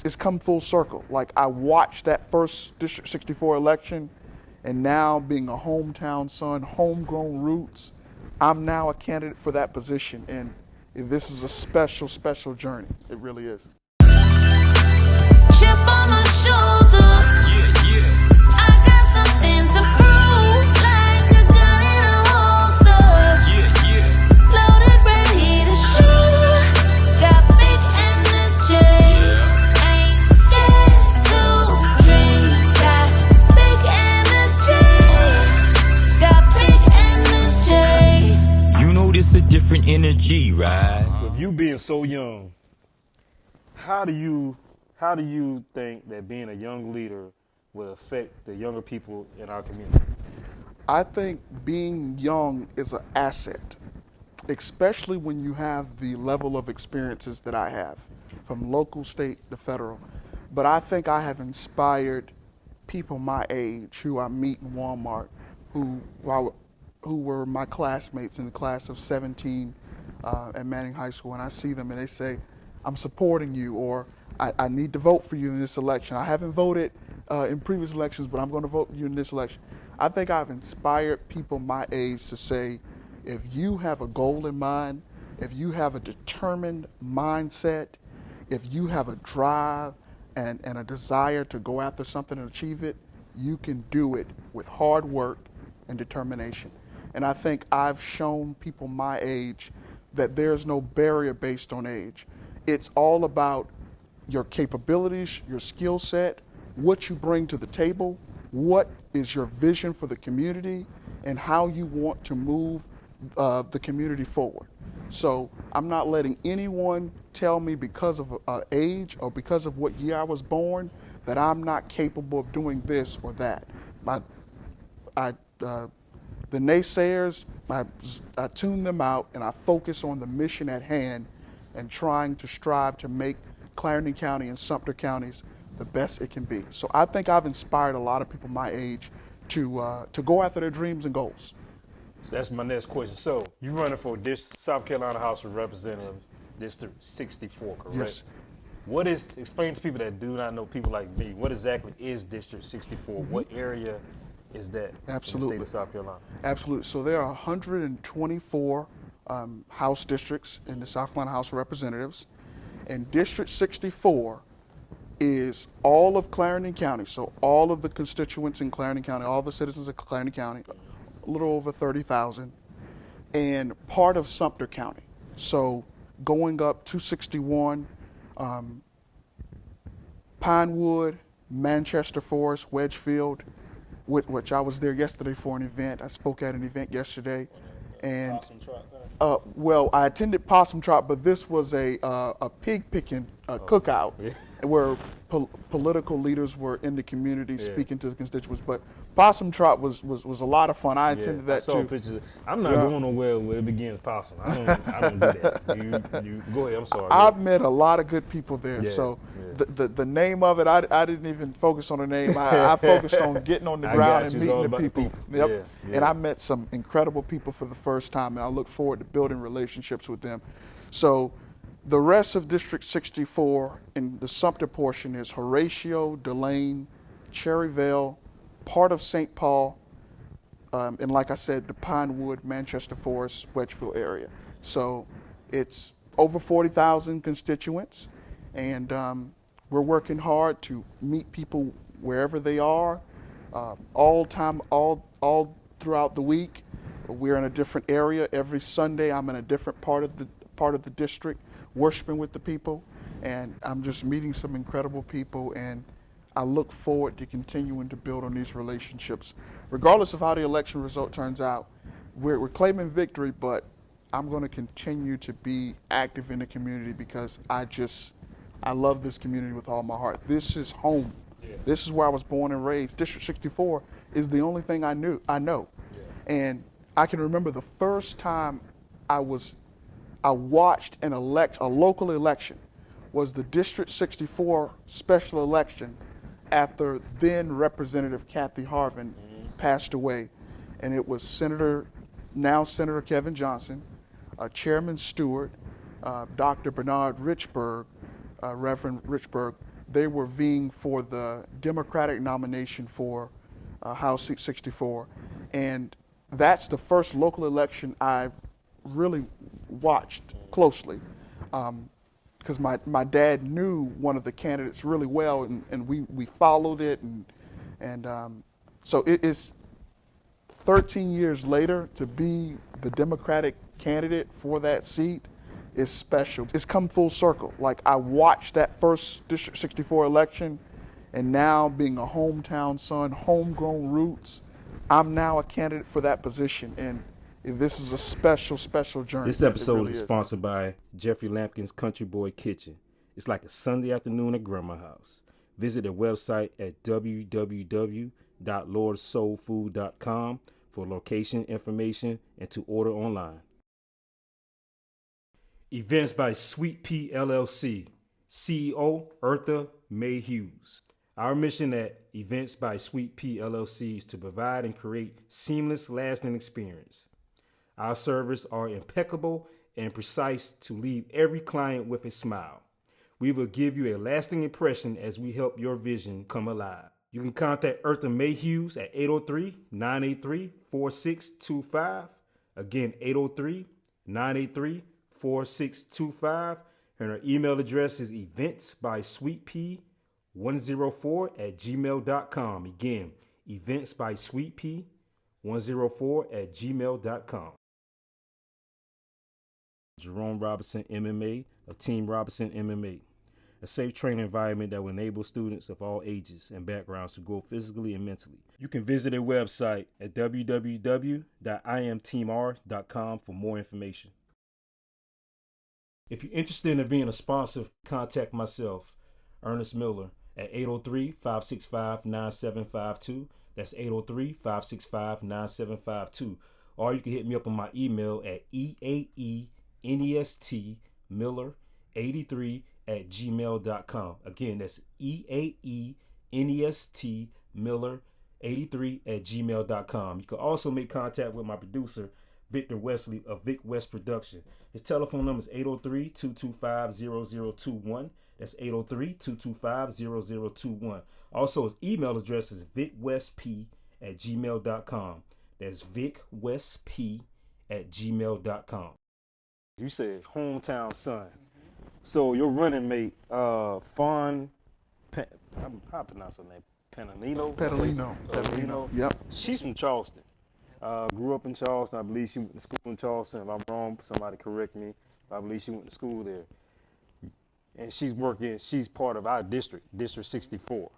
it's come full circle. Like I watched that first District 64 election, and now being a hometown son, homegrown roots, I'm now a candidate for that position, and this is a special, special journey. It really is. Chip on my shoulder. I got something to prove, like a gun in a holster. Loaded, ready to shoot. Got big energy. Ain't scared to dream. Got big energy. Got big energy. You know this a different energy, right? With you being so young, how do you think that being a young leader will affect the younger people in our community? I think being young is an asset, especially when you have the level of experiences that I have, from local, state to federal. But I think I have inspired people my age who I meet in Walmart, who were my classmates in the class of 17 at Manning High School, and I see them and they say, I'm supporting you, or I need to vote for you in this election. I haven't voted in previous elections, but I'm going to vote for you in this election. I think I've inspired people my age to say, if you have a goal in mind, if you have a determined mindset, if you have a drive and a desire to go after something and achieve it, you can do it with hard work and determination. And I think I've shown people my age that there's no barrier based on age. It's all about your capabilities, your skill set, what you bring to the table, what is your vision for the community, and how you want to move the community forward. So I'm not letting anyone tell me because of age or because of what year I was born that I'm not capable of doing this or that. The naysayers, I tune them out and I focus on the mission at hand and trying to strive to make Clarendon County and Sumter counties the best it can be. So I think I've inspired a lot of people my age to go after their dreams and goals. So that's my next question. So you're running for South Carolina House of Representatives, District 64, correct? Yes. Explain to people that do not know, people like me, what exactly is District 64? Mm-hmm. What area is that Absolutely. in the state of South Carolina? Absolutely. So there are 124 House districts in the South Carolina House of Representatives. And District 64 is all of Clarendon County, so all of the constituents in Clarendon County, all the citizens of Clarendon County, a little over 30,000, and part of Sumter County. So going up 261, Pinewood, Manchester Forest, Wedgefield, which I was there yesterday for an event. I spoke at an event yesterday. And well, I attended Possum Trot, but this was a pig picking cookout where political leaders were in the community speaking to the constituents. But Possum Trot was a lot of fun. I attended that I saw too. Pictures. I'm not going nowhere where it begins possum. I don't do that. You go ahead. I'm sorry. I've met a lot of good people there. The name of it, I didn't even focus on the name. I focused on getting on the ground and meeting the people. Yep. And I met some incredible people for the first time, and I look forward to building relationships with them. So the rest of District 64 in the Sumter portion is Horatio, Delane, Cherryvale, part of St. Paul, and like I said, the Pinewood, Manchester Forest, Wedgefield area. So it's over 40,000 constituents, and we're working hard to meet people wherever they are, all throughout the week. We're in a different area. Every Sunday, I'm in a different part of the district, worshiping with the people, and I'm just meeting some incredible people, and I look forward to continuing to build on these relationships. Regardless of how the election result turns out, we're claiming victory, but I'm going to continue to be active in the community because I love this community with all my heart. This is home. Yeah. This is where I was born and raised. District 64 is the only thing I know. Yeah. And I can remember the first time I watched a local election was the District 64 special election after then Representative Kathy Harvin passed away. And it was now Senator Kevin Johnson, Chairman Stewart, Dr. Bernard Richburg, Reverend Richburg, they were vying for the Democratic nomination for House seat 64, and that's the first local election I really watched closely, because my dad knew one of the candidates really well, and we followed it, and so it is 13 years later to be the Democratic candidate for that seat is special. It's come full circle. Like, I watched that first District 64 election, and now being a hometown son, homegrown roots, I'm now a candidate for that position, and this is a special, special journey. This episode is sponsored by Jeffrey Lampkin's Country Boy Kitchen. It's like a Sunday afternoon at Grandma's house. Visit their website at www.lordsoulfood.com for location information and to order online. Events by Sweet Pea LLC. CEO Eartha May Hughes. Our mission at Events by Sweet Pea LLC is to provide and create seamless, lasting experience. Our services are impeccable and precise to leave every client with a smile. We will give you a lasting impression as we help your vision come alive. You can contact Eartha May Hughes at 803-983-4625. Again, 803-983-4625. And our email address is eventsbysweetpea104@gmail.com. Again, eventsbysweetpea104@gmail.com. Jerome Robinson MMA of Team Robinson MMA. A safe training environment that will enable students of all ages and backgrounds to grow physically and mentally. You can visit their website at www.imteamr.com for more information. If you're interested in being a sponsor, contact myself, Ernest Miller, at 803-565-9752. That's 803-565-9752. Or you can hit me up on my email at eaenestmiller83@gmail.com. Again, that's eaenestmiller83@gmail.com. You can also make contact with my producer, Victor Wesley of Vic West Production. His telephone number is 803-225-0021. That's 803-225-0021. Also, his email address is vicwestp@gmail.com. That's vicwestp@gmail.com. You said hometown son. So your running mate, how I pronounce her name? Pedalino. Yep. She's from Charleston. Grew up in Charleston. I believe she went to school in Charleston. If I'm wrong, somebody correct me. I believe she went to school there. And she's part of our district, District 64.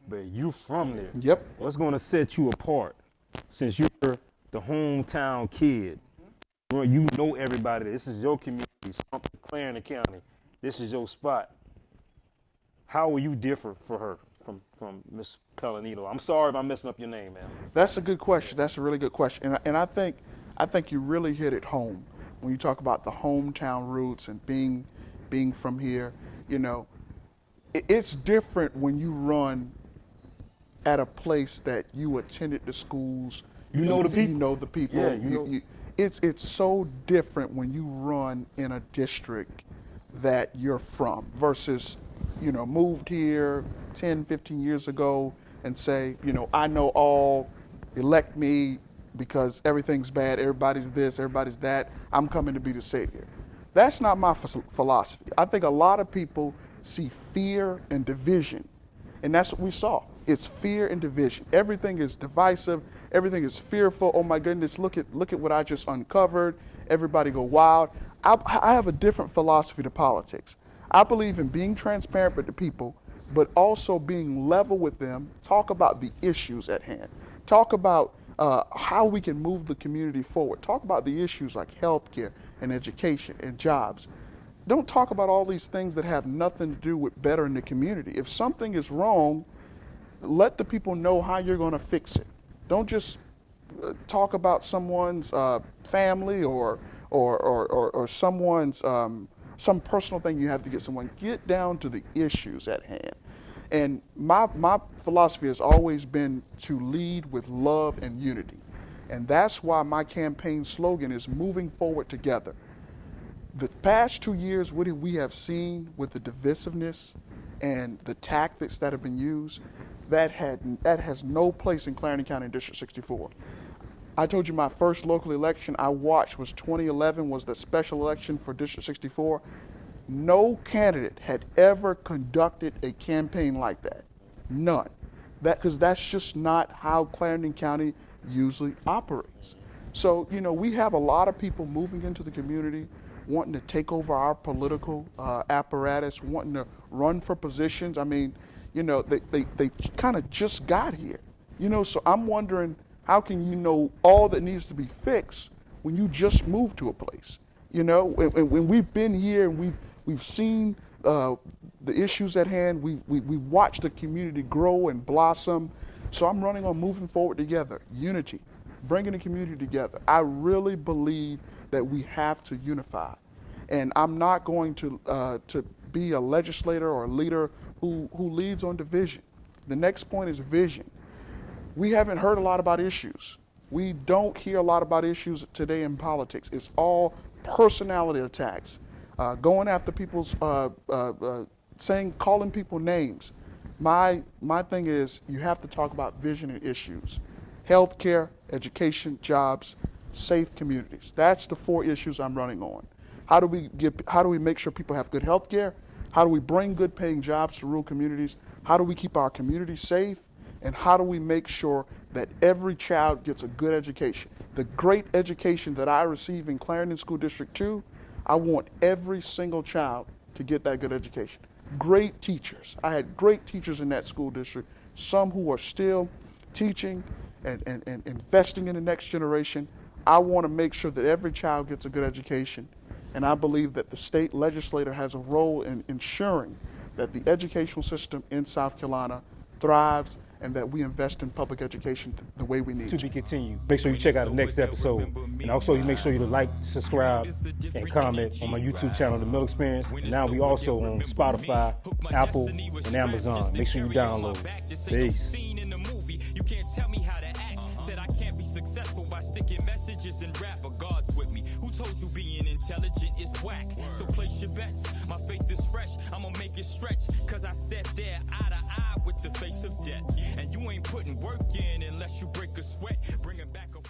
But you from there. Yep. What's going to set you apart, since you're the hometown kid? You know everybody. This is your community, Clarendon County. This is your spot. How will you differ for her from Miss Pellanito? I'm sorry if I'm messing up your name, man. That's a good question. That's a really good question. And I think you really hit it home when you talk about the hometown roots and being from here. You know, it's different when you run at a place that you attended the schools. You know the people. You know the people. Yeah, it's so different when you run in a district that you're from versus, moved here 10, 15 years ago and say, I know all, elect me because everything's bad, everybody's this, everybody's that, I'm coming to be the savior. That's not my philosophy. I think a lot of people see fear and division, and that's what we saw. It's fear and division. Everything is divisive. Everything is fearful. Oh my goodness, look at what I just uncovered. Everybody go wild. I have a different philosophy to politics. I believe in being transparent with the people, but also being level with them. Talk about the issues at hand. Talk about how we can move the community forward. Talk about the issues like healthcare and education and jobs. Don't talk about all these things that have nothing to do with bettering the community. If something is wrong, let the people know how you're going to fix it. Don't just talk about someone's family or someone's some personal thing you have to get someone. Get down to the issues at hand. And my philosophy has always been to lead with love and unity. And that's why my campaign slogan is moving forward together. The past 2 years, what we have seen with the divisiveness and the tactics that have been used, that has no place in Clarendon County District 64. I told you my first local election I watched was 2011, was the special election for District 64. No candidate had ever conducted a campaign like that. None. Because that's just not how Clarendon County usually operates. So, we have a lot of people moving into the community, wanting to take over our political apparatus, wanting to run for positions. I mean, they kind of just got here. So I'm wondering, how can you know all that needs to be fixed when you just moved to a place? When we've been here and we've seen the issues at hand, we watched the community grow and blossom. So I'm running on moving forward together, unity, bringing the community together. I really believe that we have to unify. And I'm not going to be a legislator or a leader who leads on division. The next point is vision. We haven't heard a lot about issues. We don't hear a lot about issues today in politics. It's all personality attacks, going after people's, calling people names. My thing is, you have to talk about vision and issues. Healthcare, education, jobs, safe communities. That's the 4 issues I'm running on. How do we make sure people have good health care? How do we bring good paying jobs to rural communities? How do we keep our communities safe? And how do we make sure that every child gets a good education? The great education that I receive in Clarendon School District 2, I want every single child to get that good education. Great teachers. I had great teachers in that school district, some who are still teaching and investing in the next generation. I want to make sure that every child gets a good education. And I believe that the state legislator has a role in ensuring that the educational system in South Carolina thrives and that we invest in public education the way we need to be continued. Make sure you check out the next episode. And also you make sure you like, subscribe, and comment on my YouTube channel, The Mill Experience. And now we also on Spotify, Apple, and Amazon. Make sure you download. Peace. You can't tell me how to act. Said I can't be successful by sticking messages and rap, but God's with me. Who told you being intelligent is whack? So place your bets. My faith is fresh. I'ma make it stretch. Cause I sat there eye to eye with the face of death. And you ain't putting work in unless you break a sweat. Bringing back a